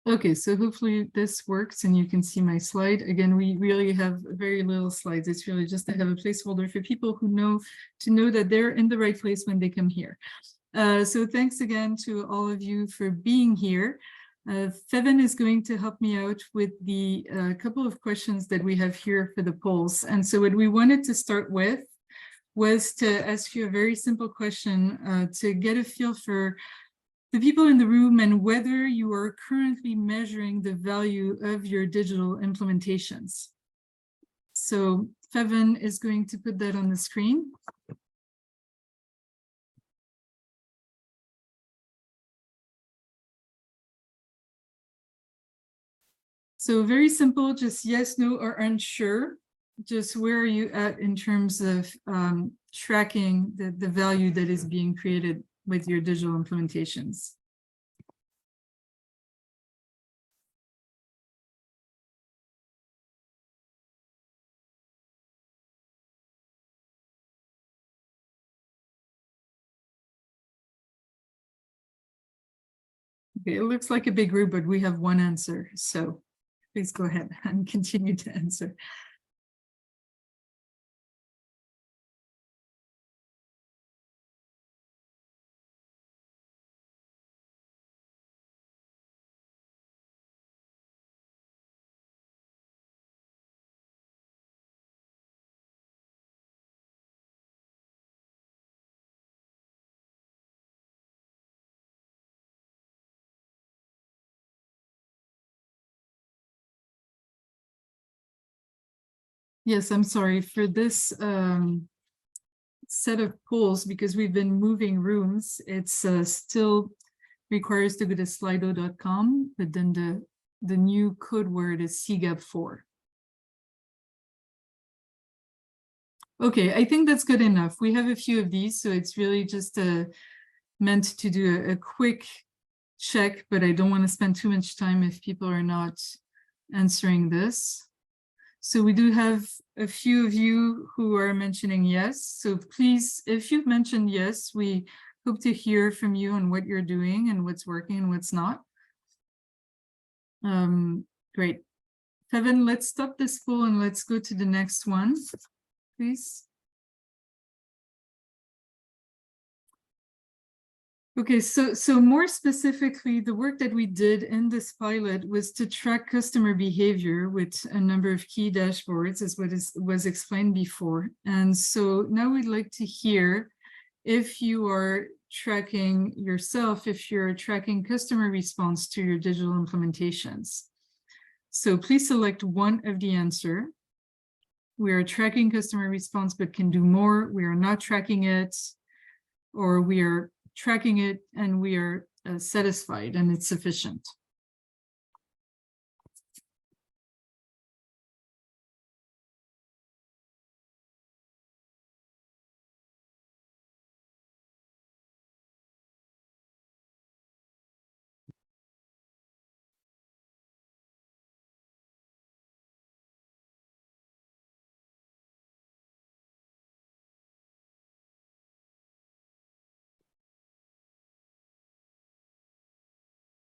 Okay, so hopefully this works and you can see my slide. Again, we really have very little slides. It's really just to have a placeholder for people who know that they're in the right place when they come here. So thanks again to all of you for being here. Feven is going to help me out with the couple of questions that we have here for the polls. And so what we wanted to start with was to ask you a very simple question to get a feel for the people in the room and whether you are currently measuring the value of your digital implementations. So Feven is going to put that on the screen. So very simple, just yes, no, or unsure. Just where are you at in terms of tracking the value that is being created with your digital implementations? Okay, it looks like a big group, but we have one answer. So please go ahead and continue to answer. Yes, I'm sorry for this set of polls, because we've been moving rooms. It's still requires to go to slido.com, but then the new code word is CGAP 4. Okay, I think that's good enough. We have a few of these, so it's really just meant to do a quick check, but I don't want to spend too much time if people are not answering this. So we do have a few of you who are mentioning yes. So please, if you've mentioned yes, we hope to hear from you on what you're doing and what's working and what's not. Great. Feven, let's stop this poll and let's go to the next one, please. Okay, so more specifically, the work that we did in this pilot was to track customer behavior with a number of key dashboards, as what was explained before. And so now we'd like to hear if you are tracking yourself, if you're tracking customer response to your digital implementations. So please select one of the answer. We are tracking customer response, but can do more. We are not tracking it, or we are tracking it and we are satisfied and it's sufficient.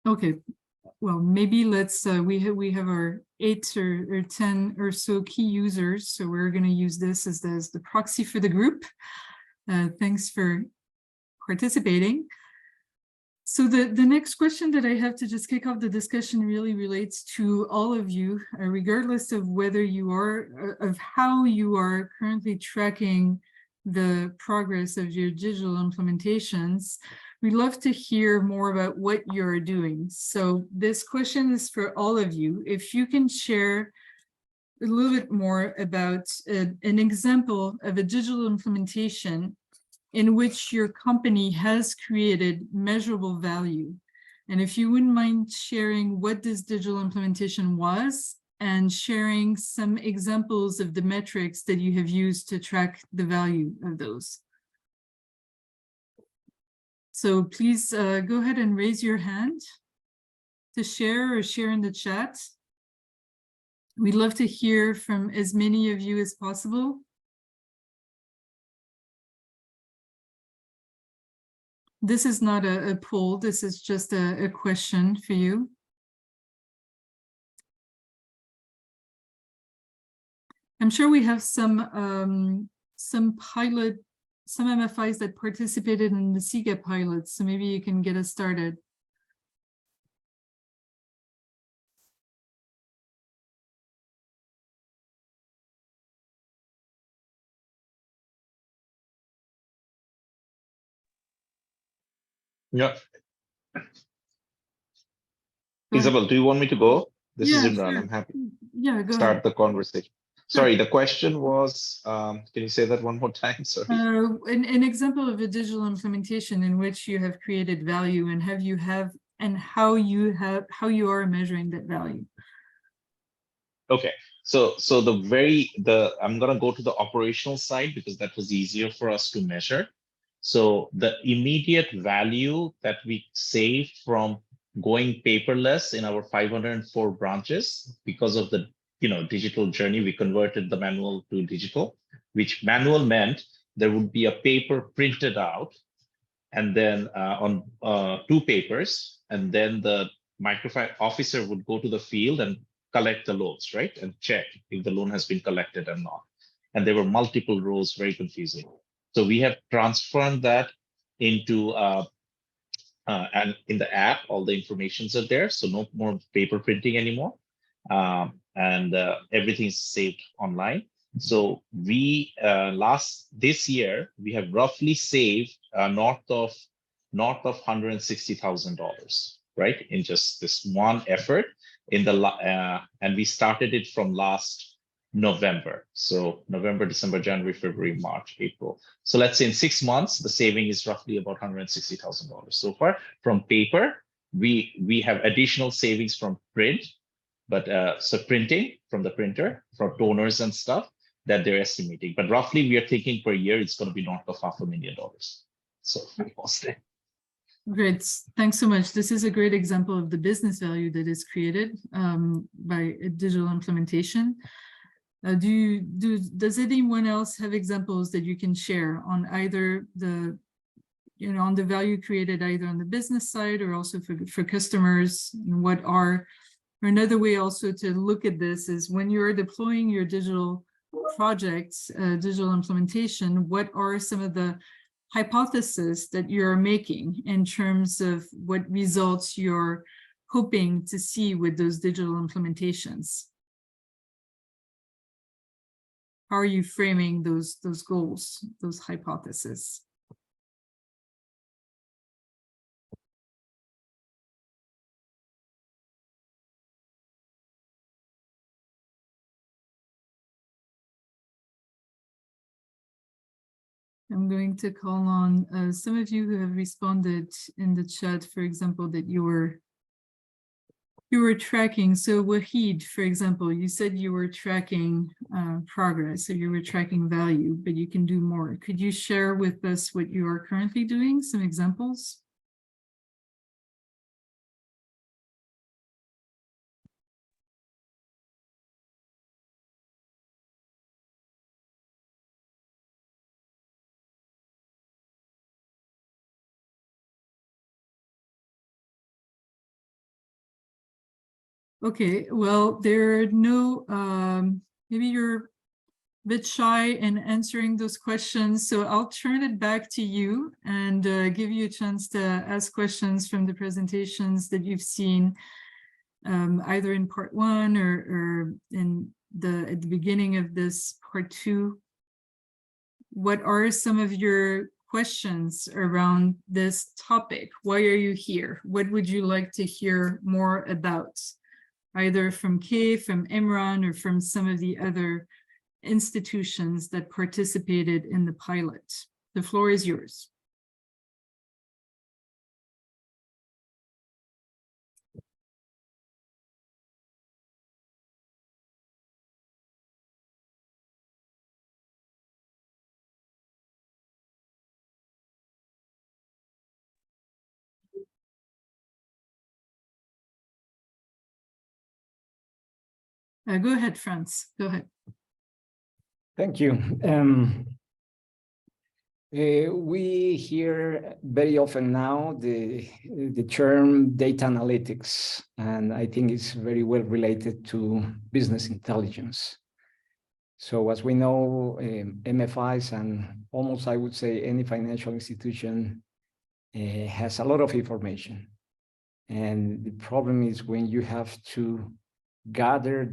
Okay, well, maybe let's we have our 8 or 10 or so key users, so we're going to use this as the proxy for the group. Thanks for participating. So the next question that I have to just kick off the discussion really relates to all of you, regardless of whether you are, of how you are currently tracking the progress of your digital implementations. We'd love to hear more about what you're doing. So this question is for all of you. If you can share a little bit more about an example of a digital implementation in which your company has created measurable value. And if you wouldn't mind sharing what this digital implementation was and sharing some examples of the metrics that you have used to track the value of those. So please go ahead and raise your hand to share or share in the chat. We'd love to hear from as many of you as possible. This is not a poll, this is just a question for you. I'm sure we have some MFIs that participated in the CGAP pilots, so maybe you can get us started. Yeah. Isabel, do you want me to go? This is Imran. Sure. I'm happy Yeah, to go start ahead. the conversation. Sure. Sorry, the question was, can you say that one more time? Sorry. An example of a digital implementation in which you have created value, and how you are measuring that value. Okay, so I'm gonna go to the operational side because that was easier for us to measure. So the immediate value that we saved from going paperless in our 504 branches because of the digital journey, we converted the manual to digital, which manual meant there would be a paper printed out and then on two papers, and then the microfinance officer would go to the field and collect the loans, right? And check if the loan has been collected or not. And there were multiple rows, very confusing. So we have transformed that into and in the app, all the informations are there. So no more paper printing anymore. And everything is saved online. So we this year we have roughly saved north of $160,000, right? In just this one effort and we started it from last November. So November, December, January, February, March, April. So let's say in 6 months, the saving is roughly about $160,000 so far. From paper, we have additional savings from print, but so printing from the printer, from toners and stuff that they're estimating. But roughly, we are thinking per year, it's going to be north of $500,000. So mostly. Great, thanks so much. This is a great example of the business value that is created by a digital implementation. Does anyone else have examples that you can share on either the, on the value created either on the business side or also for customers? What are, or another way also to look at this is when you're deploying your digital projects, digital implementation, what are some of the hypotheses that you're making in terms of what results you're hoping to see with those digital implementations? How are you framing those goals, those hypotheses? I'm going to call on some of you who have responded in the chat, for example, that you were tracking. So Wahid, for example, you said you were tracking progress, so you were tracking value, but you can do more. Could you share with us what you are currently doing, some examples? Okay, well, there are no, maybe you're a bit shy in answering those questions, so I'll turn it back to you and give you a chance to ask questions from the presentations that you've seen, either in part one or in at the beginning of this part two. What are some of your questions around this topic? Why are you here? What would you like to hear more about? Either from Kay, from Imran, or from some of the other institutions that participated in the pilot. The floor is yours. Go ahead, Franz. Go ahead. Thank you. We hear very often now the term data analytics, and I think it's very well related to business intelligence. So as we know, MFIs and almost, I would say, any financial institution has a lot of information. And the problem is when you have to gather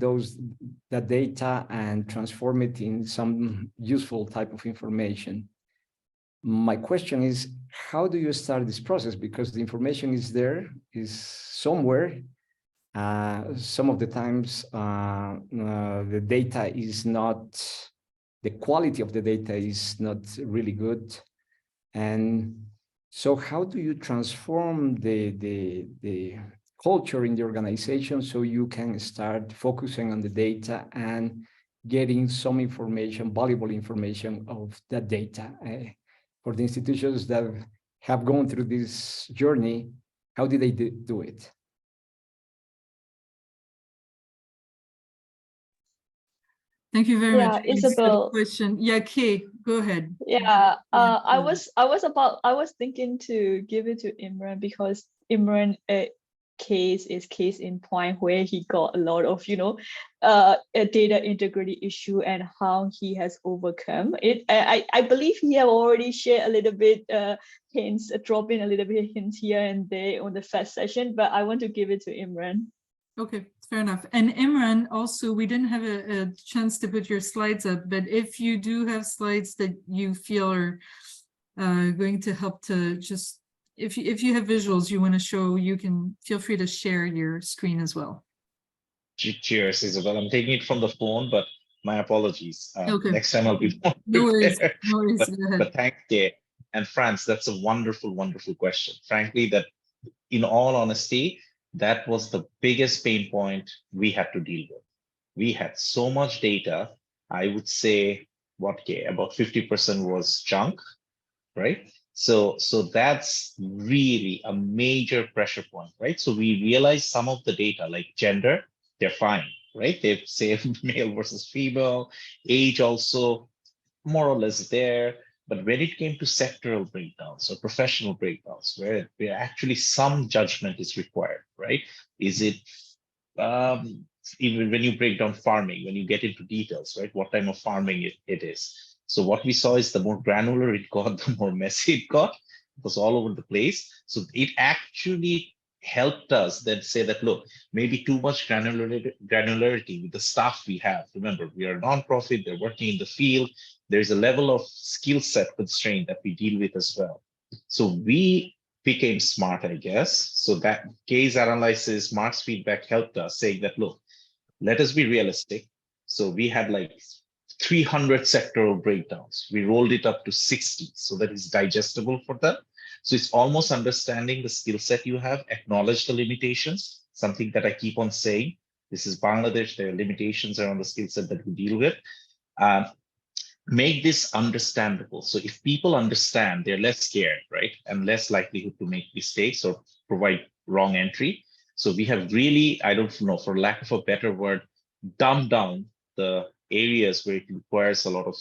that data and transform it in some useful type of information. My question is, how do you start this process? Because the information is there, is somewhere. Some of the times the data is not, the quality of the data is not really good. And so how do you transform the culture in the organization so you can start focusing on the data and getting some information, valuable information of that data? For the institutions that have gone through this journey, how did they do it? Thank you very much. Thanks for the Isabel. question. Yeah, Kate, go ahead. Yeah, I was thinking to give it to Imran because Imran case is case in point where he got a lot of a data integrity issue and how he has overcome it. I believe he have already shared a little bit hints, drop in a little bit hints here and there on the first session, but I want to give it to Imran. Okay, fair enough. And Imran, also, we didn't have a chance to put your slides up, but if you do have slides that you feel are going to help to just, if you have visuals you want to show, you can feel free to share your screen as well. Cheers, Isabel. I'm taking it from the phone, but my apologies. Okay. Next time I'll be more No worries. prepared. No worries. Go ahead. But thanks, Kay. And Franz, that's a wonderful, wonderful question. Frankly, that in all honesty, that was the biggest pain point we had to deal with. We had so much data. I would say about 50% was junk, right? So that's really a major pressure point, right? So we realized some of the data like gender, they're fine, right? They've saved male versus female, age also more or less there. But when it came to sectoral breakdowns or professional breakdowns, where actually some judgment is required, right? Is it even when you break down farming, when you get into details, right? What type of farming it is. So what we saw is the more granular it got, the more messy it got. It was all over the place. So it actually helped us then say that, look, maybe too much granularity with the staff we have. Remember, we are a nonprofit, they're working in the field. There's a level of skill set constraint that we deal with as well. So we became smart, I guess. So that case analysis, Mark's feedback helped us saying that, look, let us be realistic. So we had like 300 sectoral breakdowns. We rolled it up to 60 so that it's digestible for them. So it's almost understanding the skill set you have, acknowledge the limitations, something that I keep on saying. This is Bangladesh, there are limitations around the skill set that we deal with. Make this understandable. So if people understand, they're less scared, right? And less likelihood to make mistakes or provide wrong entry. So we have really, I don't know, for lack of a better word, dumbed down the areas where it requires a lot of,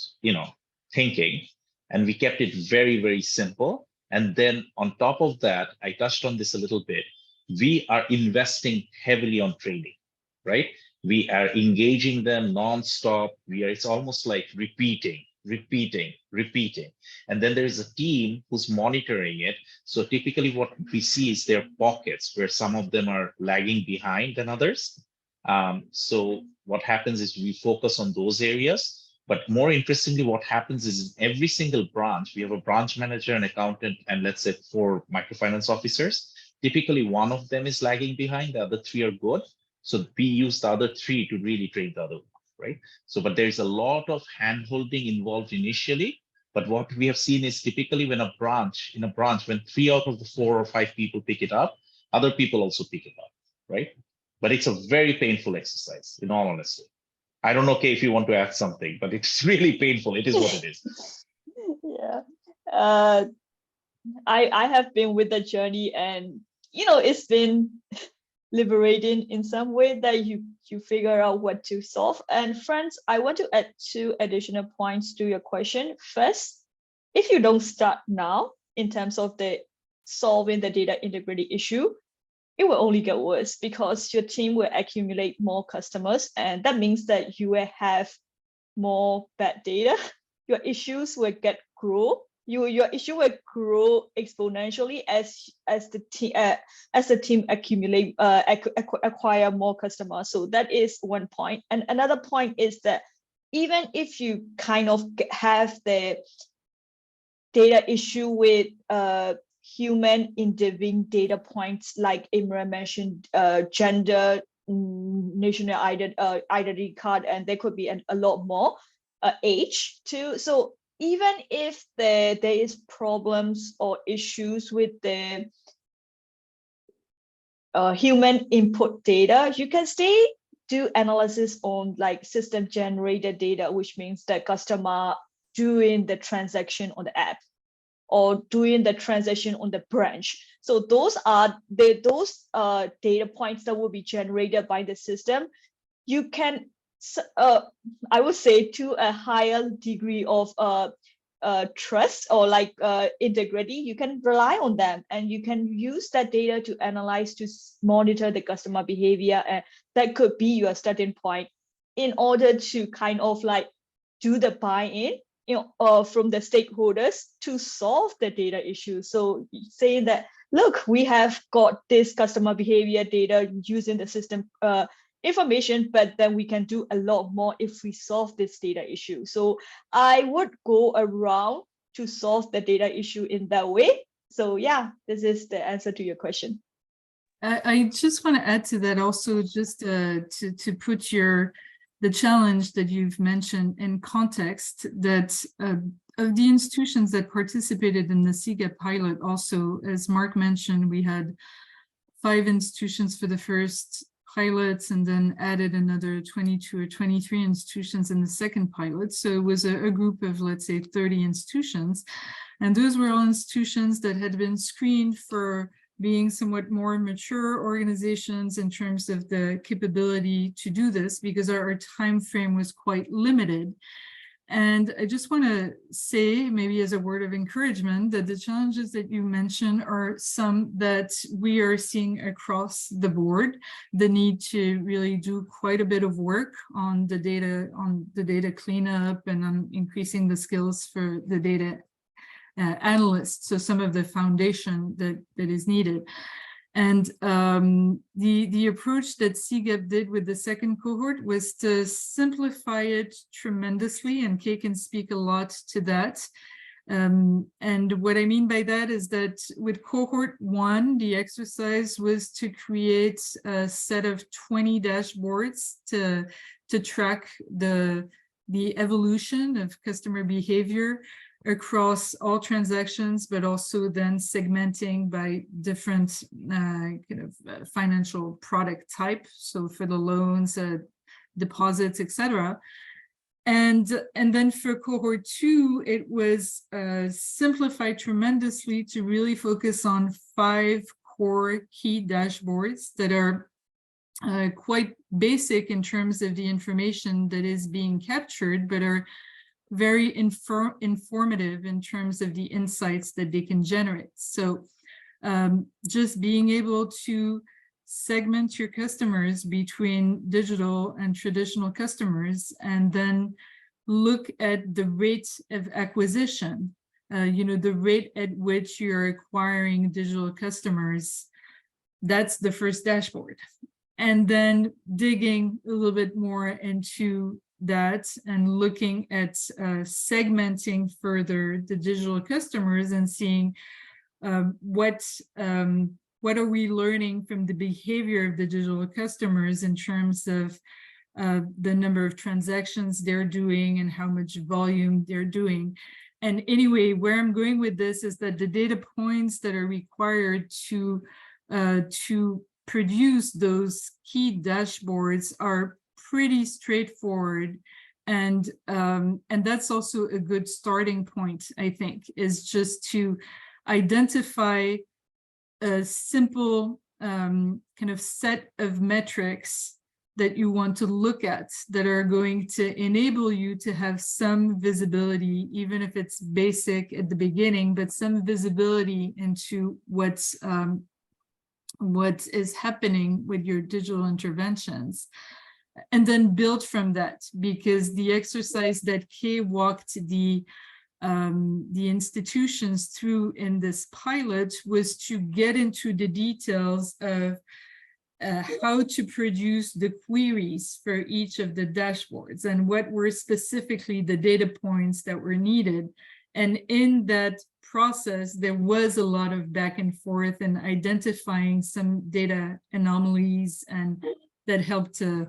thinking. And we kept it very, very simple. And then on top of that, I touched on this a little bit. We are investing heavily on training, right? We are engaging them nonstop. It's almost like repeating. And then there is a team who's monitoring it. So typically what we see is their pockets where some of them are lagging behind than others. So what happens is we focus on those areas. But more interestingly, what happens is in every single branch, we have a branch manager, an accountant, and let's say 4 microfinance officers. Typically, one of them is lagging behind, the other 3 are good. So we use the other 3 to really train the other one, right? So, but there's a lot of hand-holding involved initially. But what we have seen is typically when when 3 out of the 4 or 5 people pick it up, other people also pick it up, right? But it's a very painful exercise, in all honesty. I don't know, Kay, if you want to add something, but it's really painful. It is what it is. Yeah. I have been with the journey and, it's been liberating in some way that you figure out what to solve. And friends, I want to add 2 additional points to your question. First, if you don't start now in terms of the solving the data integrity issue, it will only get worse because your team will accumulate more customers. And that means that you will have more bad data, your issues will grow. Your issue will grow exponentially as the team accumulate acquire more customers. So that is one point. And another point is that even if you kind of have the data issue with human intervening data points, like Imran mentioned, gender, national identity card, and there could be a lot more, age too. So even if there is problems or issues with the human input data, you can still do analysis on like system generated data, which means the customer doing the transaction on the app or doing the transaction on the branch. So those are those data points that will be generated by the system. You can, I would say, to a higher degree of trust or like integrity, you can rely on them, and you can use that data to analyze, to monitor the customer behavior, and that could be your starting point in order to kind of like do the buy-in, from the stakeholders to solve the data issue. So saying that, look, we have got this customer behavior data using the system information, but then we can do a lot more if we solve this data issue. So I would go around to solve the data issue in that way. So yeah, this is the answer to your question. I just want to add to that also, just to put the challenge that you've mentioned in context, that of the institutions that participated in the CGAP pilot, also, as Mark mentioned, we had 5 institutions for the first pilots and then added another 22 or 23 institutions in the second pilot. So it was a group of, let's say, 30 institutions. And those were all institutions that had been screened for being somewhat more mature organizations in terms of the capability to do this, because our time frame was quite limited. And I just want to say, maybe as a word of encouragement, that the challenges that you mentioned are some that we are seeing across the board. The need to really do quite a bit of work on the data cleanup and on increasing the skills for the data analysts. So some of the foundation that is needed. And the approach that CGAP did with the second cohort was to simplify it tremendously, and Kay can speak a lot to that. And what I mean by that is that with cohort 1, the exercise was to create a set of 20 dashboards to track the evolution of customer behavior across all transactions, but also then segmenting by different financial product type. So for the loans, deposits, etc. And then for cohort 2, it was simplified tremendously to really focus on 5 core key dashboards that are quite basic in terms of the information that is being captured, but are very informative in terms of the insights that they can generate. So just being able to segment your customers between digital and traditional customers, and then look at the rate of acquisition, the rate at which you're acquiring digital customers. That's the first dashboard. And then digging a little bit more into that and looking at segmenting further the digital customers and seeing what are we learning from the behavior of the digital customers in terms of the number of transactions they're doing and how much volume they're doing. And anyway, where I'm going with this is that the data points that are required to produce those key dashboards are pretty straightforward, and that's also a good starting point, I think, is just to identify a simple kind of set of metrics that you want to look at that are going to enable you to have some visibility, even if it's basic at the beginning, but some visibility into what is happening with your digital interventions. and then build from that, because the exercise that Kay walked the institutions through in this pilot was to get into the details of how to produce the queries for each of the dashboards and what were specifically the data points that were needed. And in that process, there was a lot of back and forth and identifying some data anomalies, and that helped to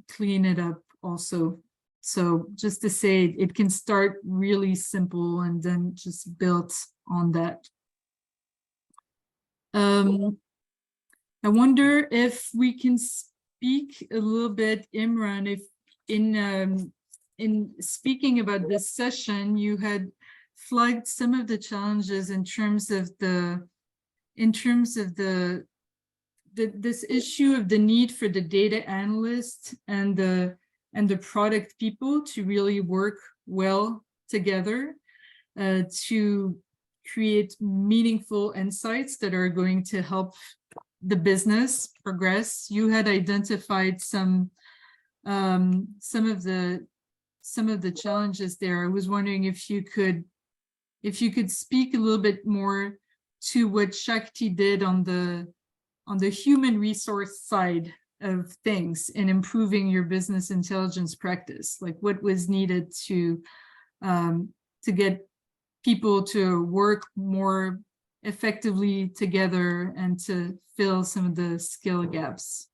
clean it up also. So just to say, it can start really simple and then just build on that. I wonder if we can speak a little bit, Imran, if in speaking about this session, you had flagged some of the challenges in terms of this issue of the need for the data analyst and the product people to really work well together to create meaningful insights that are going to help the business progress. You had identified some of the challenges there. I was wondering if you could speak a little bit more to what Shakti did on the human resource side of things in improving your business intelligence practice, like what was needed to get people to work more effectively together and to fill some of the skill gaps.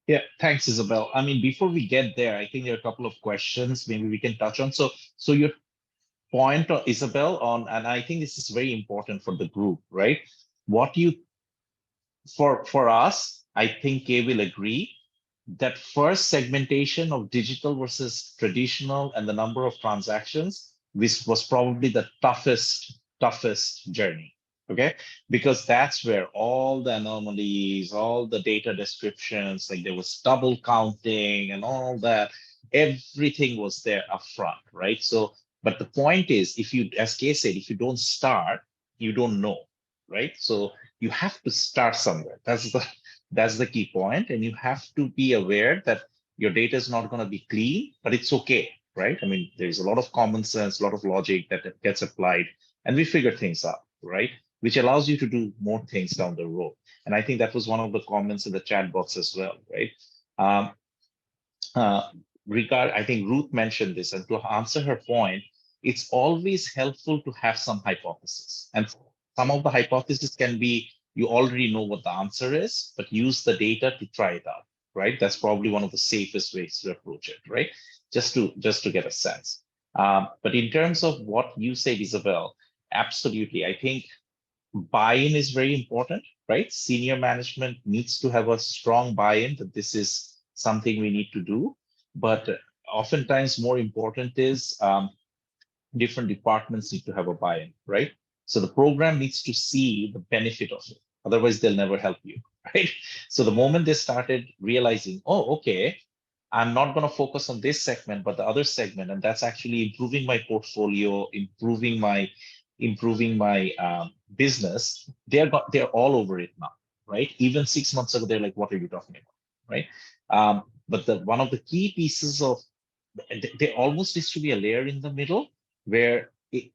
Yeah, thanks, Isabel. I mean, before we get there, I think there are a couple of questions maybe we can touch on. So your point, Isabel, on, and I think this is very important for the group, right? What you, for us, I think Kay will agree that first segmentation of digital versus traditional and the number of transactions, which was probably the toughest journey, okay? Because that's where all the anomalies, all the data descriptions, like there was double counting and all that, everything was there up front, right? So, but the point is, if you, as Kay said, if you don't start, you don't know, right? So you have to start somewhere. That's the key point. And you have to be aware that your data is not going to be clean, but it's okay, right? I mean, there's a lot of common sense, a lot of logic that gets applied, and we figure things out, right? Which allows you to do more things down the road. And I think that was one of the comments in the chat box as well, right? I think Ruth mentioned this, and to answer her point, it's always helpful to have some hypothesis. And some of the hypothesis can be, you already know what the answer is, but use the data to try it out, right? That's probably one of the safest ways to approach it, right? Just to get a sense. But in terms of what you said, Isabel, absolutely. I think buy-in is very important, right? Senior management needs to have a strong buy-in that this is something we need to do. But oftentimes more important is different departments need to have a buy-in, right? So the program needs to see the benefit of it. Otherwise, they'll never help you, right? So the moment they started realizing, oh, okay, I'm not going to focus on this segment, but the other segment, and that's actually improving my portfolio, improving my business, they're all over it now, right? Even 6 months ago, they're like, what are you talking about, right? But one of the key pieces of, there almost needs to be a layer in the middle where the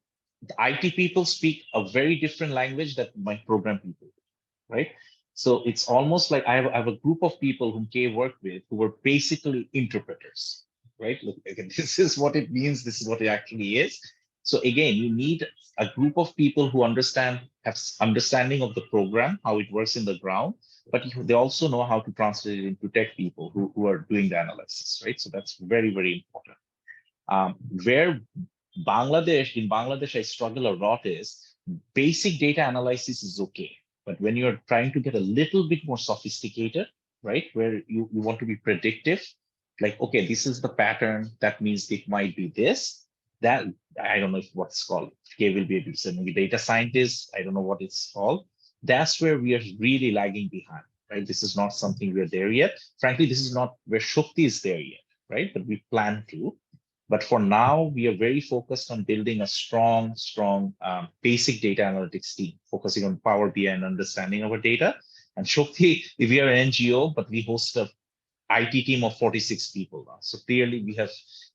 IT people speak a very different language that my program people do, right? So it's almost like I have a group of people whom Kay worked with who were basically interpreters, right? Look, again, this is what it means. This is what it actually is. So again, you need a group of people who have understanding of the program, how it works in the ground, but they also know how to translate it into tech people who are doing the analysis, right? So that's very, very important. Where in Bangladesh, I struggle a lot is basic data analysis is okay. But when you're trying to get a little bit more sophisticated, right, where you want to be predictive, like, okay, this is the pattern, that means it might be this, that, I don't know what's called. Kay will be able to say, maybe data scientists, I don't know what it's called. That's where we are really lagging behind, right? This is not something we're there yet. Frankly, this is not where Shakti is there yet, right? But we plan to. But for now, we are very focused on building a strong basic data analytics team, focusing on Power BI and understanding our data. And Shokti, we are an NGO, but we host a IT team of 46 people now. So clearly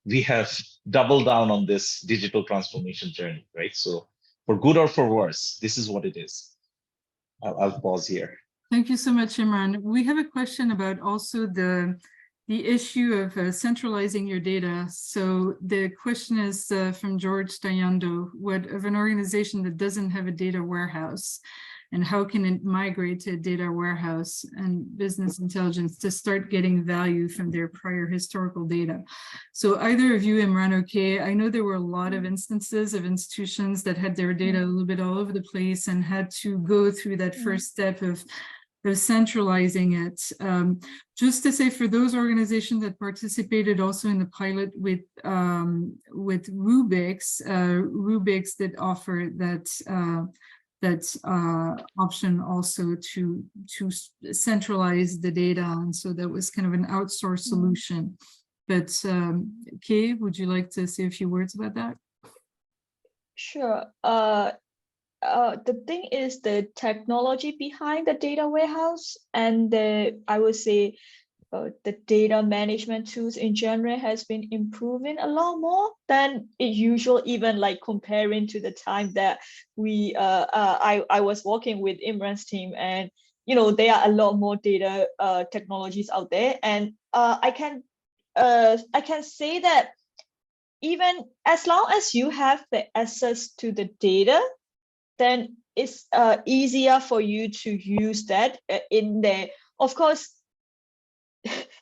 we have doubled down on this digital transformation journey, right? So for good or for worse, this is what it is. I'll pause here. Thank you so much, Imran. We have a question about also the issue of centralizing your data. So the question is from George Dayando, what of an organization that doesn't have a data warehouse, and how can it migrate to a data warehouse and business intelligence to start getting value from their prior historical data? So either of you, Imran or Kay, I know there were a lot of instances of institutions that had their data a little bit all over the place and had to go through that first step of centralizing it. Just to say, for those organizations that participated also in the pilot with Rubix, Rubix did offer that option also to centralize the data, and so that was kind of an outsourced solution. But Kay, would you like to say a few words about that? Sure. The thing is the technology behind the data warehouse and I would say the data management tools in general has been improving a lot more than it usual, even like comparing to the time that I was working with Imran's team, and there are a lot more data technologies out there, and I can say that even as long as you have the access to the data, then it's easier for you to use that in there. Of course,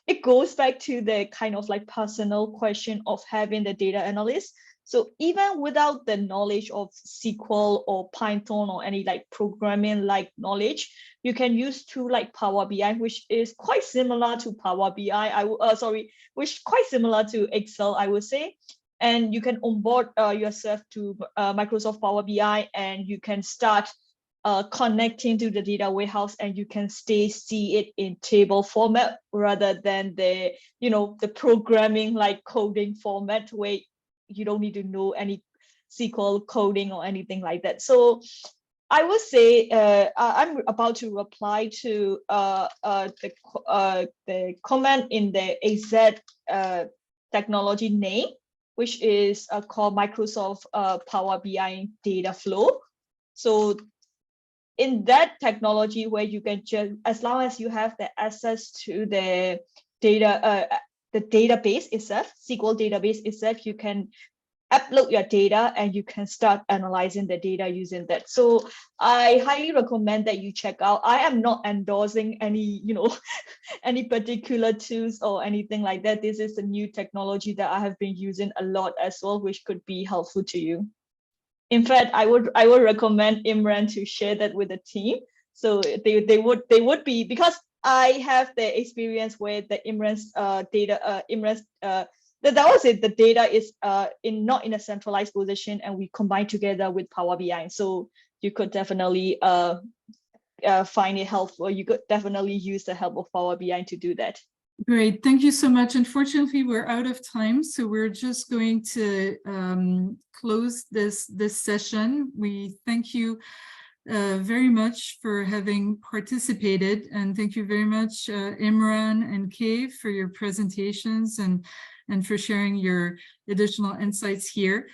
it goes back to the kind of like personal question of having the data analyst. So even without the knowledge of SQL or Python or any like programming like knowledge, you can use tool like Power BI, which is quite similar to Power BI. Which quite similar to Excel, I would say. And you can onboard yourself to Microsoft Power BI, and you can start connecting to the data warehouse, and you can see it in table format rather than the programming like coding format where you don't need to know any SQL coding or anything like that. So I would say I'm about to reply to the comment in the AZ technology name, which is called Microsoft Power BI Data Flow. So in that technology where you can just, as long as you have the access to the data, the database itself, SQL database itself, you can upload your data and you can start analyzing the data using that. So I highly recommend that you check out. I am not endorsing any, any particular tools or anything like that. This is a new technology that I have been using a lot as well, which could be helpful to you. In fact, I would recommend Imran to share that with the team. So they would be, because I have the experience where the Imran's data, that was it. The data is not in a centralized position, and we combine together with Power BI. So you could definitely find it helpful. You could definitely use the help of Power BI to do that. Great, thank you so much. Unfortunately, we're out of time, so we're just going to close this session. We thank you very much for having participated, and thank you very much, Imran and Kay, for your presentations and for sharing your additional insights here.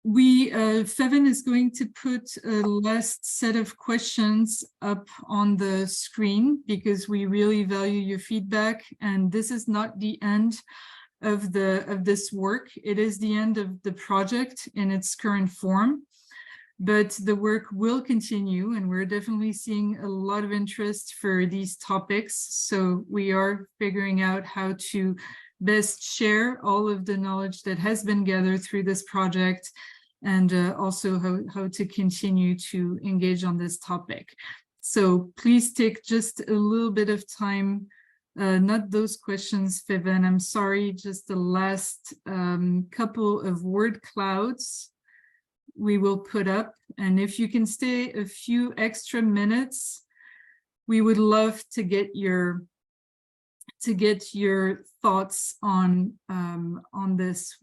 Fevin is going to put a last set of questions up on the screen because we really value your feedback, and this is not the end of this work. It is the end of the project in its current form, but the work will continue, and we're definitely seeing a lot of interest for these topics. So we are figuring out how to best share all of the knowledge that has been gathered through this project, and also how to continue to engage on this topic. So please take just a little bit of time, not those questions, Fevin, I'm sorry, just the last couple of word clouds we will put up. And if you can stay a few extra minutes, we would love to get your thoughts on this.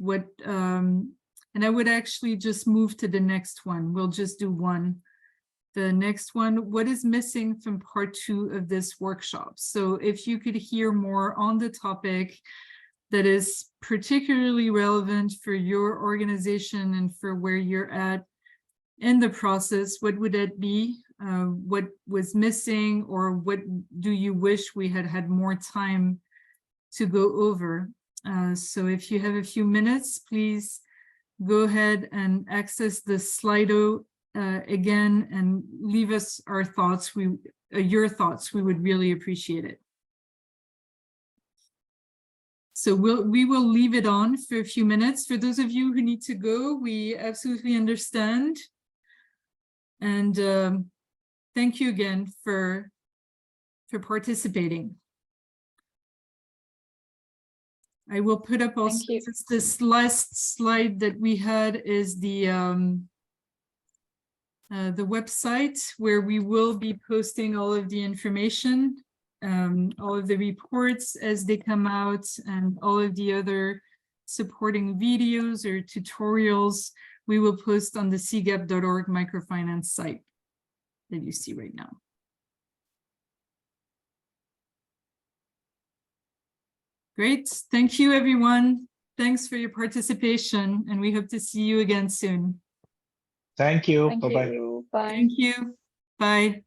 And I would actually just move to the next one. We'll just do one The next one, what is missing from part 2 of this workshop? So if you could hear more on the topic that is particularly relevant for your organization and for where you're at in the process, what would that be? What was missing, or what do you wish we had had more time to go over? So if you have a few minutes, please go ahead and access the Slido again and leave us our thoughts. Your thoughts, we would really appreciate it. So we will leave it on for a few minutes. For those of you who need to go, we absolutely understand. And thank you again for participating. I will put up also this last slide that we had is the website where we will be posting all of the information, all of the reports as they come out, and all of the other supporting videos or tutorials we will post on the CGAP.org microfinance site that you see right now. Great. Thank you, everyone. Thanks for your participation, and we hope to see you again soon. Thank you. Thank Bye-bye. you. Bye. Thank you. Bye.